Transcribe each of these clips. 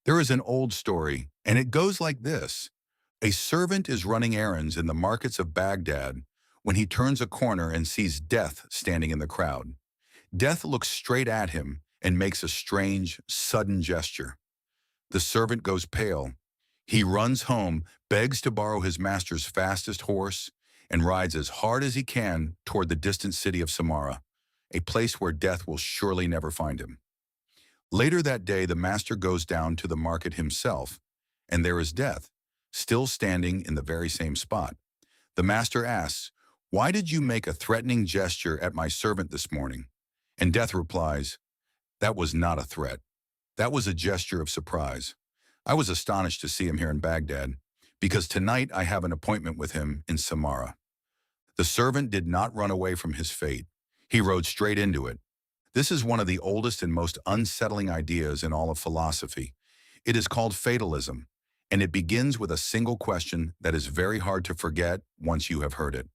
There is an old story, and it goes like this. A servant is running errands in the markets of Baghdad when he turns a corner and sees Death standing in the crowd. Death looks straight at him and makes a strange, sudden gesture. The servant goes pale. He runs home, begs to borrow his master's fastest horse, and rides as hard as he can toward the distant city of Samara, a place where Death will surely never find him. Later that day, the master goes down to the market himself, and there is Death, still standing in the very same spot. The master asks, "Why did you make a threatening gesture at my servant this morning?" And Death replies, "That was not a threat. That was a gesture of surprise. I was astonished to see him here in Baghdad, because tonight I have an appointment with him in Samara." The servant did not run away from his fate. He rode straight into it. This is one of the oldest and most unsettling ideas in all of philosophy. It is called fatalism, and it begins with a single question that is very hard to forget once you have heard it.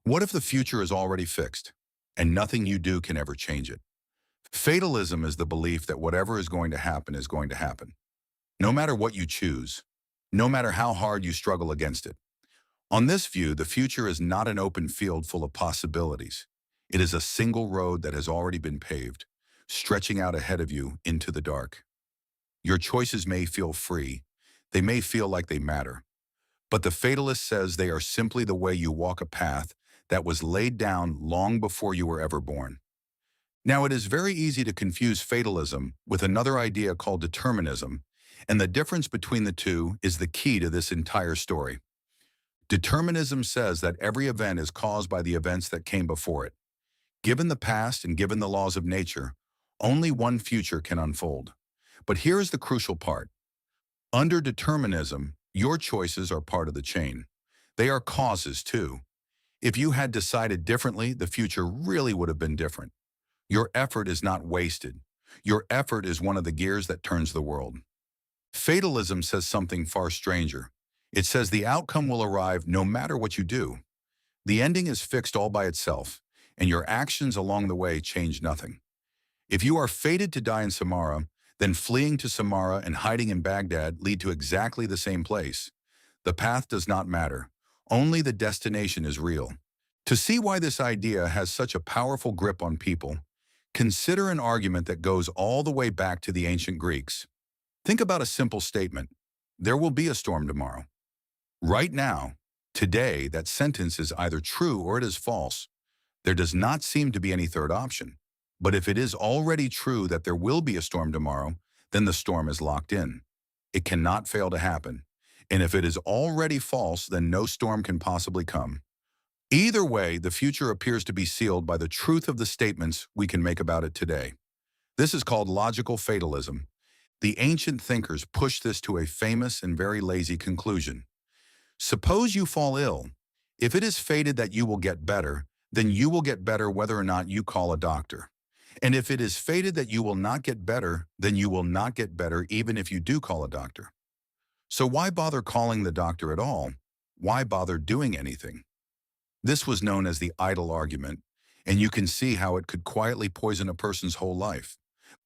What if the future is already fixed, and nothing you do can ever change it? Fatalism is the belief that whatever is going to happen, no matter what you choose, no matter how hard you struggle against it. On this view, the future is not an open field full of possibilities. It is a single road that has already been paved, stretching out ahead of you into the dark. Your choices may feel free. They may feel like they matter. But the fatalist says they are simply the way you walk a path that was laid down long before you were ever born. Now, it is very easy to confuse fatalism with another idea called determinism, and the difference between the two is the key to this entire story. Determinism says that every event is caused by the events that came before it. Given the past and given the laws of nature, only one future can unfold. But here is the crucial part. Under determinism, your choices are part of the chain. They are causes too. If you had decided differently, the future really would have been different. Your effort is not wasted. Your effort is one of the gears that turns the world. Fatalism says something far stranger. It says the outcome will arrive no matter what you do. The ending is fixed all by itself, and your actions along the way change nothing. If you are fated to die in Samara, then fleeing to Samara and hiding in Baghdad lead to exactly the same place. The path does not matter. Only the destination is real. To see why this idea has such a powerful grip on people, consider an argument that goes all the way back to the ancient Greeks. Think about a simple statement. There will be a storm tomorrow. Right now, today, that sentence is either true or it is false. There does not seem to be any third option. But if it is already true that there will be a storm tomorrow, then the storm is locked in. It cannot fail to happen. And if it is already false, then no storm can possibly come. Either way, the future appears to be sealed by the truth of the statements we can make about it today. This is called logical fatalism. The ancient thinkers pushed this to a famous and very lazy conclusion. Suppose you fall ill. If it is fated that you will get better, then you will get better whether or not you call a doctor. And if it is fated that you will not get better, then you will not get better even if you do call a doctor. So why bother calling the doctor at all? Why bother doing anything? This was known as the idle argument, and you can see how it could quietly poison a person's whole life.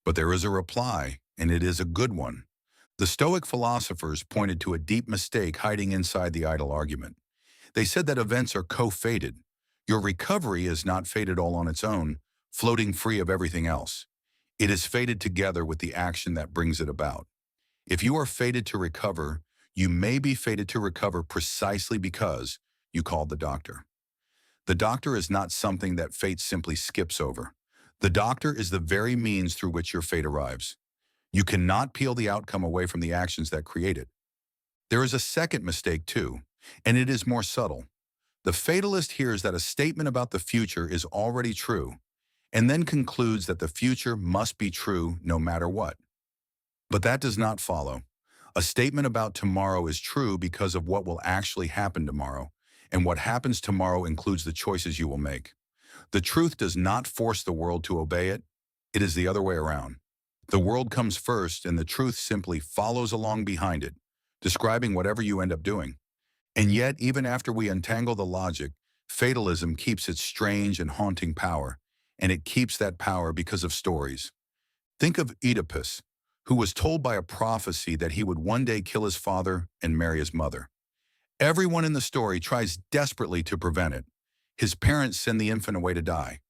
But there is a reply, and it is a good one. The Stoic philosophers pointed to a deep mistake hiding inside the idle argument. They said that events are co-fated. Your recovery is not fated all on its own, floating free of everything else. It is fated together with the action that brings it about. If you are fated to recover, you may be fated to recover precisely because you called the doctor. The doctor is not something that fate simply skips over. The doctor is the very means through which your fate arrives. You cannot peel the outcome away from the actions that create it. There is a second mistake too, and it is more subtle. The fatalist hears that a statement about the future is already true, and then concludes that the future must be true no matter what. But that does not follow. A statement about tomorrow is true because of what will actually happen tomorrow, and what happens tomorrow includes the choices you will make. The truth does not force the world to obey it. It is the other way around. The world comes first, and the truth simply follows along behind it, describing whatever you end up doing. And yet, even after we untangle the logic, fatalism keeps its strange and haunting power, and it keeps that power because of stories. Think of Oedipus, who was told by a prophecy that he would one day kill his father and marry his mother. Everyone in the story tries desperately to prevent it. His parents send the infant away to die.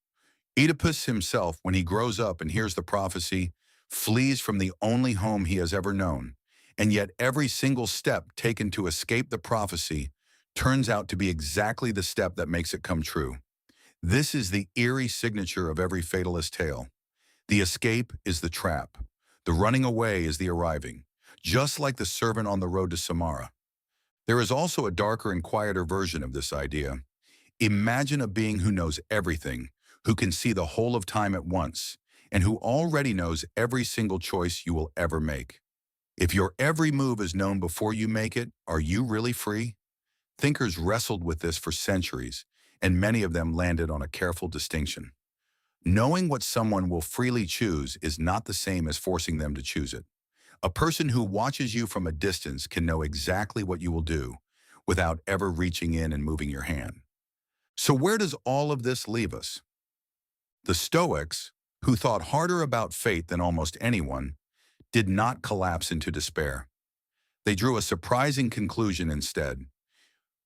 Oedipus himself, when he grows up and hears the prophecy, flees from the only home he has ever known. And yet every single step taken to escape the prophecy turns out to be exactly the step that makes it come true. This is the eerie signature of every fatalist tale. The escape is the trap. The running away is the arriving, just like the servant on the road to Samara. There is also a darker and quieter version of this idea. Imagine a being who knows everything, who can see the whole of time at once, and who already knows every single choice you will ever make. If your every move is known before you make it, are you really free? Thinkers wrestled with this for centuries, and many of them landed on a careful distinction. Knowing what someone will freely choose is not the same as forcing them to choose it. A person who watches you from a distance can know exactly what you will do without ever reaching in and moving your hand. So where does all of this leave us? The Stoics, who thought harder about fate than almost anyone, did not collapse into despair. They drew a surprising conclusion instead.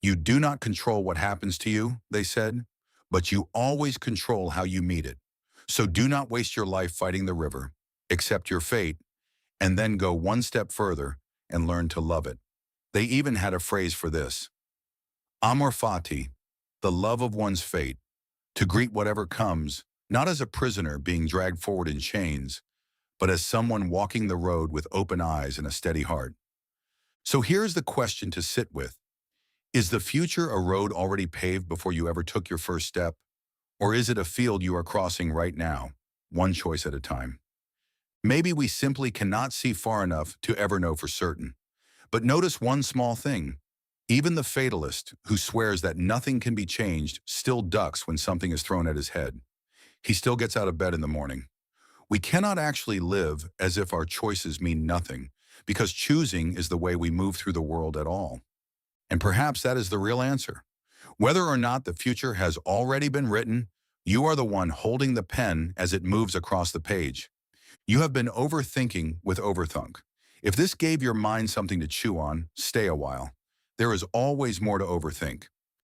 You do not control what happens to you, they said, but you always control how you meet it. So do not waste your life fighting the river, accept your fate, and then go one step further and learn to love it. They even had a phrase for this: amor fati, the love of one's fate, to greet whatever comes, not as a prisoner being dragged forward in chains, but as someone walking the road with open eyes and a steady heart. So here's the question to sit with. Is the future a road already paved before you ever took your first step? Or is it a field you are crossing right now, one choice at a time? Maybe we simply cannot see far enough to ever know for certain. But notice one small thing. Even the fatalist, who swears that nothing can be changed, still ducks when something is thrown at his head. He still gets out of bed in the morning. We cannot actually live as if our choices mean nothing, because choosing is the way we move through the world at all. And perhaps that is the real answer. Whether or not the future has already been written, you are the one holding the pen as it moves across the page. You have been overthinking with Overthunk. If this gave your mind something to chew on, stay a while. There is always more to overthink.